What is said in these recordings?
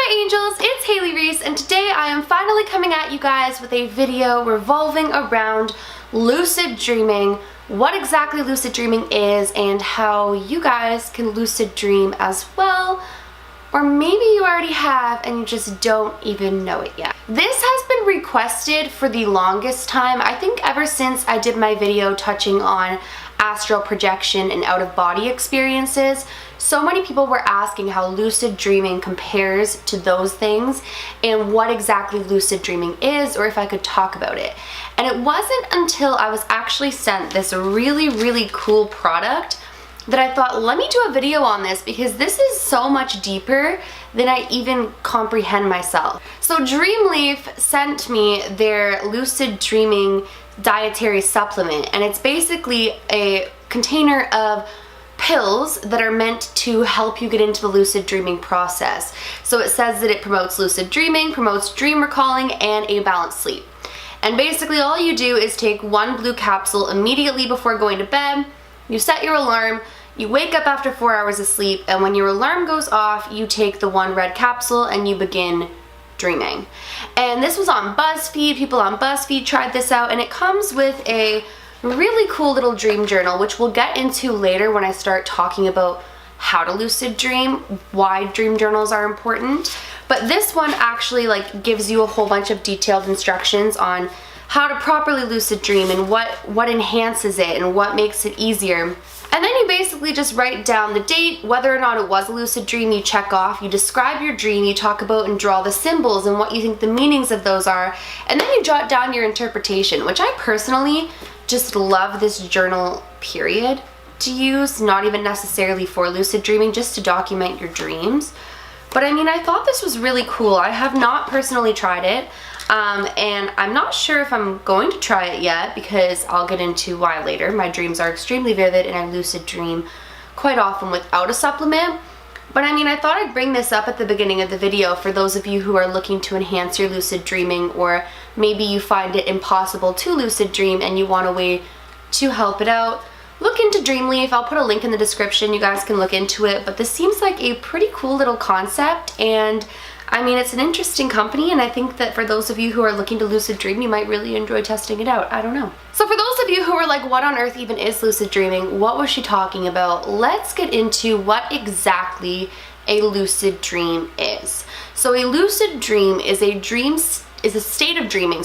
Hi angels, it's Haley Reese, and today I am finally coming at you guys with a video revolving around lucid dreaming, what exactly lucid dreaming is, and how you guys can lucid dream as well, or maybe you already have and you just don't even know it yet. This has been requested for the longest time, I think ever since I did my video touching on astral projection and out-of-body experiences. So many people were asking how lucid dreaming compares to those things and what exactly lucid dreaming is, or if I could talk about it. And it wasn't until I was actually sent this really cool product that I thought, let me do a video on this, because this is so much deeper than I even comprehend myself. So Dreamleaf sent me their lucid dreaming dietary supplement, and it's basically a container of pills that are meant to help you get into the lucid dreaming process. So it says that it promotes lucid dreaming, promotes dream recalling, and a balanced sleep. And basically all you do is take one blue capsule immediately before going to bed, you set your alarm, you wake up after 4 hours of sleep, and when your alarm goes off, you take the one red capsule and you begin dreaming. And this was on BuzzFeed. People on BuzzFeed tried this out, and it comes with a really cool little dream journal, which we'll get into later when I start talking about how to lucid dream, why dream journals are important. But this one actually gives you a whole bunch of detailed instructions on how to properly lucid dream and what enhances it and what makes it easier. And then you basically just write down the date, whether or not it was a lucid dream, you check off, you describe your dream, you talk about and draw the symbols and what you think the meanings of those are, and then you jot down your interpretation, which I personally just love this journal period to use, not even necessarily for lucid dreaming, just to document your dreams. But I mean, I thought this was really cool. I have not personally tried it, and I'm not sure if I'm going to try it yet, because I'll get into why later. My dreams are extremely vivid and I lucid dream quite often without a supplement. But I mean, I thought I'd bring this up at the beginning of the video for those of you who are looking to enhance your lucid dreaming, or maybe you find it impossible to lucid dream and you want a way to help it out. Look into Dreamleaf. I'll put a link in the description. You guys can look into it, but this seems like a pretty cool little concept, and I mean, it's an interesting company, and I think that for those of you who are looking to lucid dream, you might really enjoy testing it out. I don't know. So for those of you who are like, what on earth even is lucid dreaming? What was she talking about? Let's get into what exactly a lucid dream is. So a lucid dream is a state of dreaming,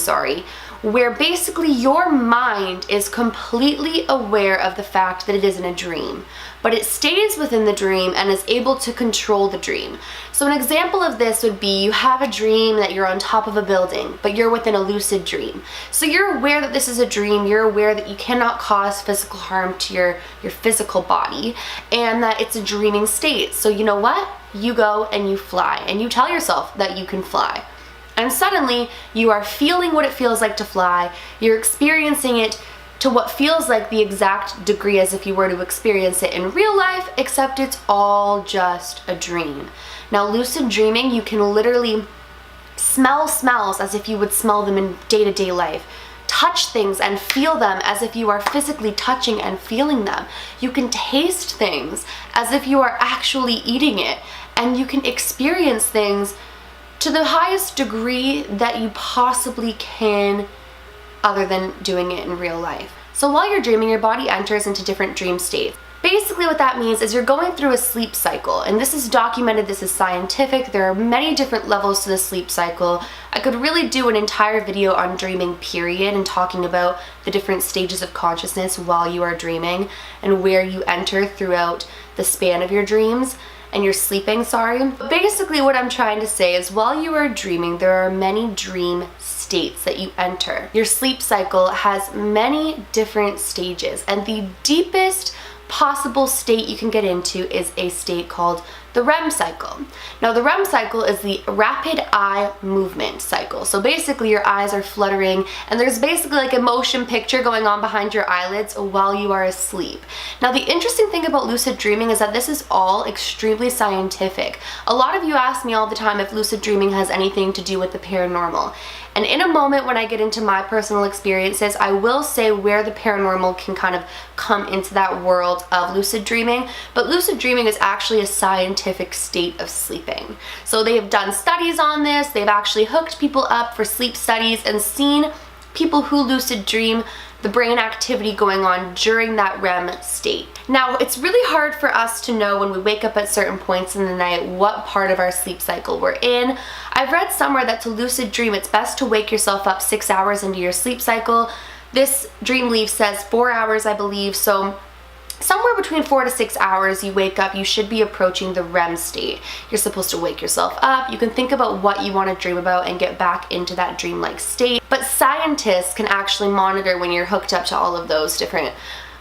where basically your mind is completely aware of the fact that it is in a dream, but it stays within the dream and is able to control the dream. So an example of this would be, you have a dream that you're on top of a building, but you're within a lucid dream. So you're aware that this is a dream, you're aware that you cannot cause physical harm to your physical body, and that it's a dreaming state. So you know what? You go and you fly, and you tell yourself that you can fly. And suddenly, you are feeling what it feels like to fly, you're experiencing it to what feels like the exact degree as if you were to experience it in real life, except it's all just a dream. Now, lucid dreaming, you can literally smell smells as if you would smell them in day-to-day life, touch things and feel them as if you are physically touching and feeling them. You can taste things as if you are actually eating it, and you can experience things to the highest degree that you possibly can, other than doing it in real life. So while you're dreaming, your body enters into different dream states. Basically what that means is you're going through a sleep cycle, and this is documented, this is scientific, there are many different levels to the sleep cycle. I could really do an entire video on dreaming period and talking about the different stages of consciousness while you are dreaming and where you enter throughout the span of your dreams. And you're sleeping, But basically what I'm trying to say is, while you are dreaming, there are many dream states that you enter. Your sleep cycle has many different stages, and the deepest possible state you can get into is a state called the REM cycle. Now, the REM cycle is the rapid eye movement cycle. So basically your eyes are fluttering, and there's basically like a motion picture going on behind your eyelids while you are asleep. Now, the interesting thing about lucid dreaming is that this is all extremely scientific. A lot of you ask me all the time if lucid dreaming has anything to do with the paranormal. And in a moment when I get into my personal experiences, I will say where the paranormal can kind of come into that world of lucid dreaming. But lucid dreaming is actually a scientific scientific state of sleeping. So they have done studies on this. They've actually hooked people up for sleep studies and seen people who lucid dream, the brain activity going on during that REM state. Now, it's really hard for us to know when we wake up at certain points in the night what part of our sleep cycle we're in. I've read somewhere that to lucid dream, it's best to wake yourself up 6 hours into your sleep cycle. This Dream Leaf says 4 hours, I believe, so somewhere between 4 to 6 hours you wake up, you should be approaching the REM state. You're supposed to wake yourself up. You can think about what you want to dream about and get back into that dreamlike state. But scientists can actually monitor when you're hooked up to all of those different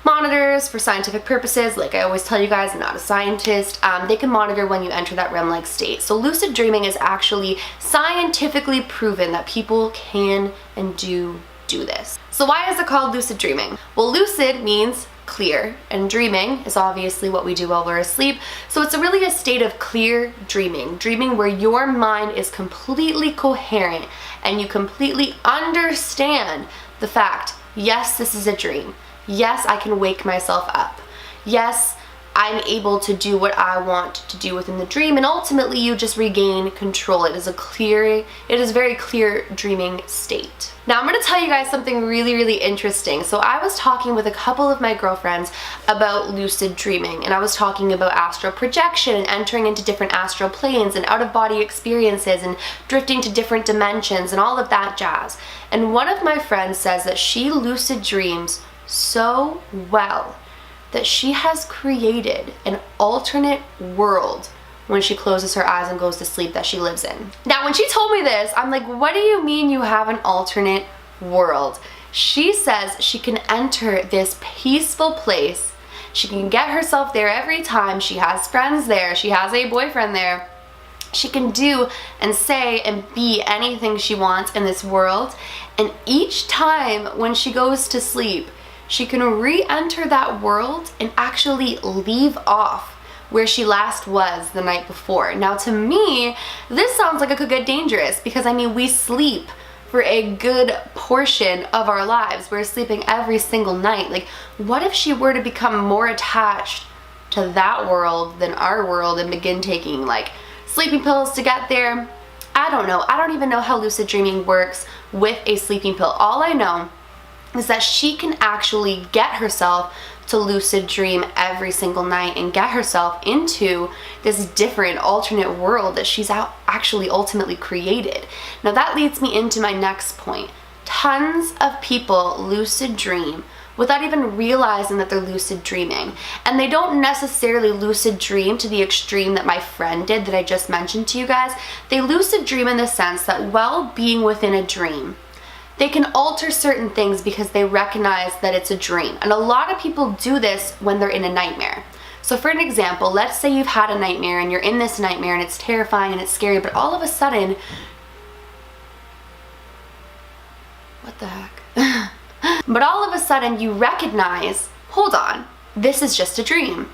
monitors for scientific purposes. Like I always tell you guys, I'm not a scientist. They can monitor when you enter that REM-like state. So lucid dreaming is actually scientifically proven that people can and do this. So why is it called lucid dreaming? Well, lucid means clear, and dreaming is obviously what we do while we're asleep. So it's really a state of clear dreaming where your mind is completely coherent and you completely understand the fact, yes, this is a dream. Yes, I can wake myself up. Yes, I'm able to do what I want to do within the dream, and ultimately you just regain control. It is a very clear dreaming state. Now I'm going to tell you guys something really interesting. So I was talking with a couple of my girlfriends about lucid dreaming, and I was talking about astral projection and entering into different astral planes and out-of-body experiences and drifting to different dimensions and all of that jazz. And one of my friends says that she lucid dreams so well that she has created an alternate world when she closes her eyes and goes to sleep that she lives in. Now, when she told me this, I'm like, what do you mean you have an alternate world? She says she can enter this peaceful place. She can get herself there every time. She has friends there. She has a boyfriend there. She can do and say and be anything she wants in this world. And each time when she goes to sleep, she can re-enter that world and actually leave off where she last was the night before. Now, to me, this sounds like it could get dangerous because, I mean, we sleep for a good portion of our lives. We're sleeping every single night. Like, what if she were to become more attached to that world than our world and begin taking, like, sleeping pills to get there? I don't know. I don't even know how lucid dreaming works with a sleeping pill. All I know is that she can actually get herself to lucid dream every single night and get herself into this different alternate world that she's actually ultimately created. Now that leads me into my next point. Tons of people lucid dream without even realizing that they're lucid dreaming. And they don't necessarily lucid dream to the extreme that my friend did that I just mentioned to you guys. They lucid dream in the sense that while being within a dream, they can alter certain things because they recognize that it's a dream. And a lot of people do this when they're in a nightmare. So for an example, let's say you've had a nightmare and you're in this nightmare and it's terrifying and it's scary, but all of a sudden, what the heck? But all of a sudden you recognize, hold on, this is just a dream.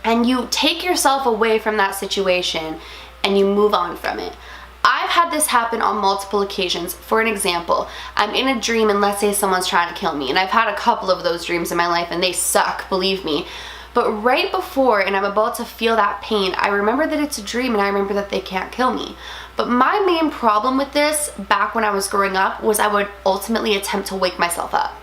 And you take yourself away from that situation and you move on from it. I've had this happen on multiple occasions. For an example, I'm in a dream and let's say someone's trying to kill me, and I've had a couple of those dreams in my life and they suck, believe me. But right before and I'm about to feel that pain, I remember that it's a dream and I remember that they can't kill me. But my main problem with this back when I was growing up was I would ultimately attempt to wake myself up.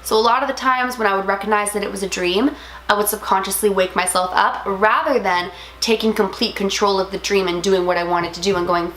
So a lot of the times when I would recognize that it was a dream, I would subconsciously wake myself up rather than taking complete control of the dream and doing what I wanted to do and going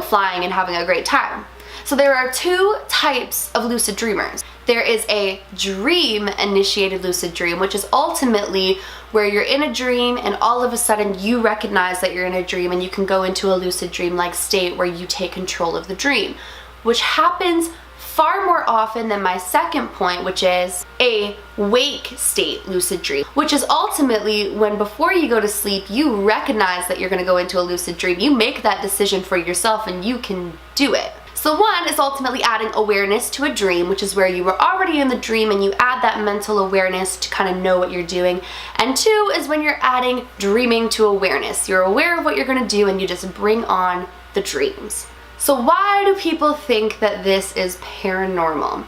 flying and having a great time. So there are two types of lucid dreamers. There is a dream-initiated lucid dream, which is ultimately where you're in a dream and all of a sudden you recognize that you're in a dream and you can go into a lucid dream-like state where you take control of the dream, which happens far more often than my second point, which is a wake state lucid dream, which is ultimately when before you go to sleep, you recognize that you're going to go into a lucid dream. You make that decision for yourself and you can do it. So one is ultimately adding awareness to a dream, which is where you were already in the dream and you add that mental awareness to kind of know what you're doing. And two is when you're adding dreaming to awareness. You're aware of what you're going to do and you just bring on the dreams. So why do people think that this is paranormal?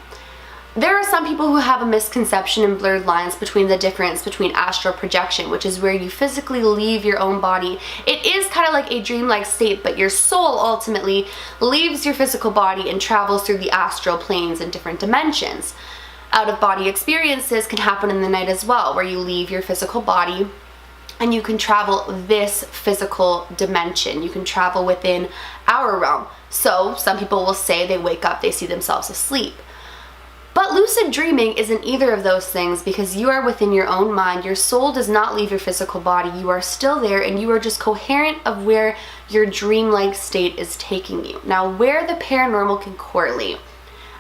There are some people who have a misconception and blurred lines between the difference between astral projection, which is where you physically leave your own body. It is kind of like a dreamlike state, but your soul ultimately leaves your physical body and travels through the astral planes in different dimensions. Out-of-body experiences can happen in the night as well, where you leave your physical body and you can travel this physical dimension. You can travel within our realm. So some people will say they wake up, they see themselves asleep. But lucid dreaming isn't either of those things, because you are within your own mind. Your soul does not leave your physical body. You are still there, and you are just coherent of where your dreamlike state is taking you. Now, where the paranormal can correlate.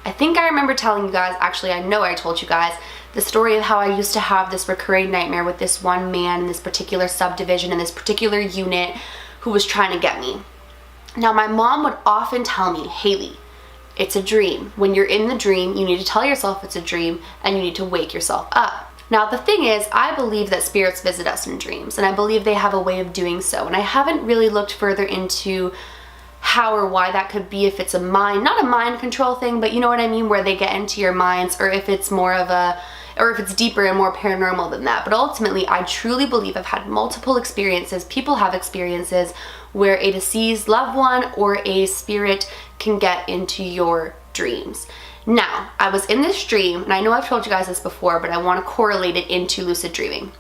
I think I remember telling you guys, actually I know I told you guys, the story of how I used to have this recurring nightmare with this one man in this particular subdivision in this particular unit who was trying to get me. Now, my mom would often tell me, Haley, it's a dream. When you're in the dream, you need to tell yourself it's a dream and you need to wake yourself up. Now, the thing is, I believe that spirits visit us in dreams, and I believe they have a way of doing so. And I haven't really looked further into how or why that could be, if it's a mind, not a mind control thing, but you know what I mean, where they get into your minds, or if it's more of a, or if it's deeper and more paranormal than that. But ultimately, I truly believe I've had multiple experiences, people have experiences, where a deceased loved one or a spirit can get into your dreams. Now, I was in this dream, and I know I've told you guys this before, but I want to correlate it into lucid dreaming.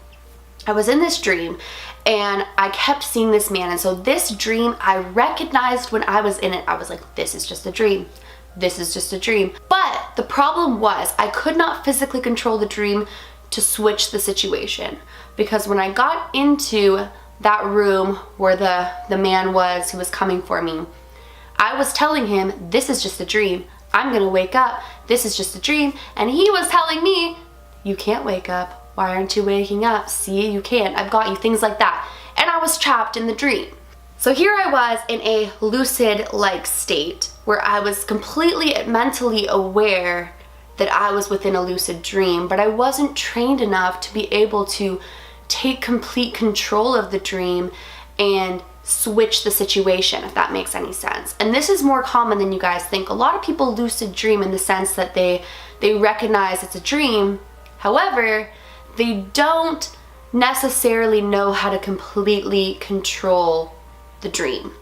I was in this dream, and I kept seeing this man, and so this dream I recognized when I was in it. I was like, this is just a dream. This is just a dream. But the problem was I could not physically control the dream to switch the situation, because when I got into that room where the man was who was coming for me, I was telling him, this is just a dream. I'm gonna wake up. This is just a dream. And he was telling me, you can't wake up. Why aren't you waking up? See, you can't. I've got you. Things like that. And I was trapped in the dream. So here I was in a lucid-like state where I was completely mentally aware that I was within a lucid dream, but I wasn't trained enough to be able to take complete control of the dream and switch the situation, if that makes any sense. And this is more common than you guys think. A lot of people lucid dream in the sense that they recognize it's a dream. However, they don't necessarily know how to completely control the dream.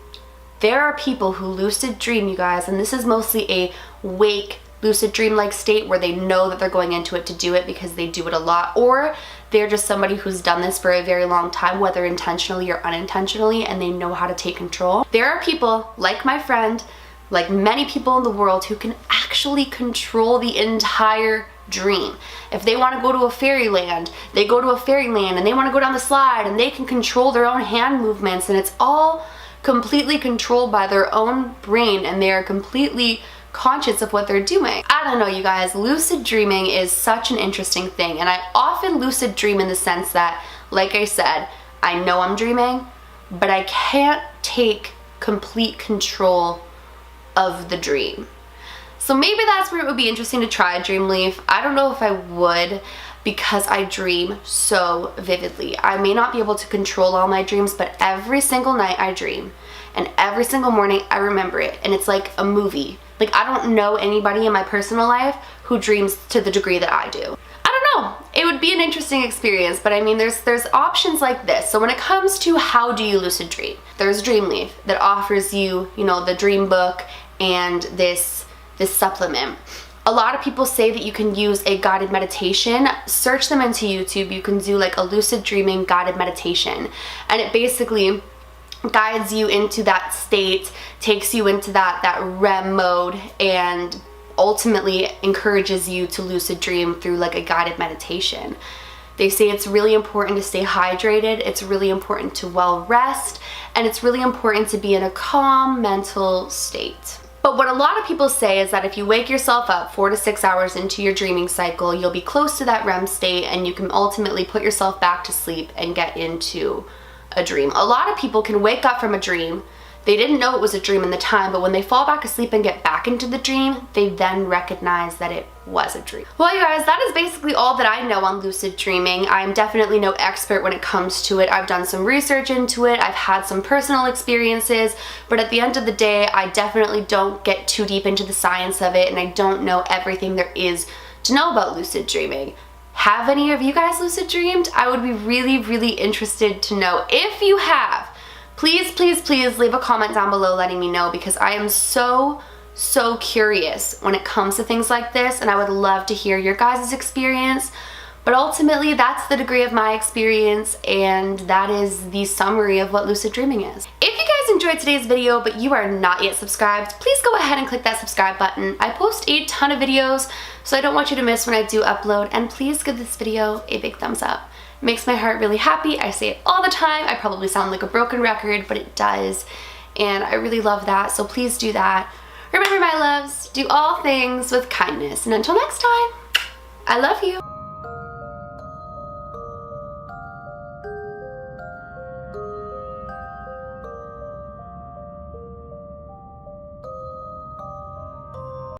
There are people who lucid dream, you guys, and this is mostly a wake lucid dream-like state where they know that they're going into it to do it because they do it a lot, or they're just somebody who's done this for a very long time, whether intentionally or unintentionally, and they know how to take control. There are people like my friend, like many people in the world, who can actually control the entire dream. If they want to go to a fairyland, they go to a fairyland, and they want to go down the slide, and they can control their own hand movements, and it's all completely controlled by their own brain, and they are completely conscious of what they're doing. I don't know, you guys, lucid dreaming is such an interesting thing, and I often lucid dream in the sense that, like I said, I know I'm dreaming, but I can't take complete control of the dream. So maybe that's where it would be interesting to try Dreamleaf. I don't know if I would, because I dream so vividly. I may not be able to control all my dreams, but every single night I dream, and every single morning I remember it, and it's like a movie. Like, I don't know anybody in my personal life who dreams to the degree that I do. I don't know. It would be an interesting experience, but I mean, there's options like this. So when it comes to how do you lucid dream, there's Dreamleaf that offers you, you know, the dream book and this supplement. A lot of people say that you can use a guided meditation. Search them into YouTube. You can do like a lucid dreaming guided meditation, and it basically guides you into that state, takes you into that REM mode, and ultimately encourages you to lucid dream through like a guided meditation. They say it's really important to stay hydrated, it's really important to well rest, and it's really important to be in a calm mental state. But what a lot of people say is that if you wake yourself up 4 to 6 hours into your dreaming cycle, you'll be close to that REM state, and you can ultimately put yourself back to sleep and get into a dream. A lot of people can wake up from a dream. They didn't know it was a dream in the time, but when they fall back asleep and get back into the dream, they then recognize that it was a dream. Well, you guys, that is basically all that I know on lucid dreaming. I'm definitely no expert when it comes to it. I've done some research into it. I've had some personal experiences, but at the end of the day, I definitely don't get too deep into the science of it, and I don't know everything there is to know about lucid dreaming. Have any of you guys lucid dreamed? I would be really interested to know. If you have, please leave a comment down below letting me know, because I am so curious when it comes to things like this, and I would love to hear your guys' experience. But ultimately, that's the degree of my experience, and that is the summary of what lucid dreaming is. If you guys enjoyed today's video but you are not yet subscribed, please go ahead and click that subscribe button. I post a ton of videos, so I don't want you to miss when I do upload, and please give this video a big thumbs up. It makes my heart really happy. I say it all the time. I probably sound like a broken record, but it does, and I really love that, so please do that. Remember, my loves, do all things with kindness, and until next time, I love you.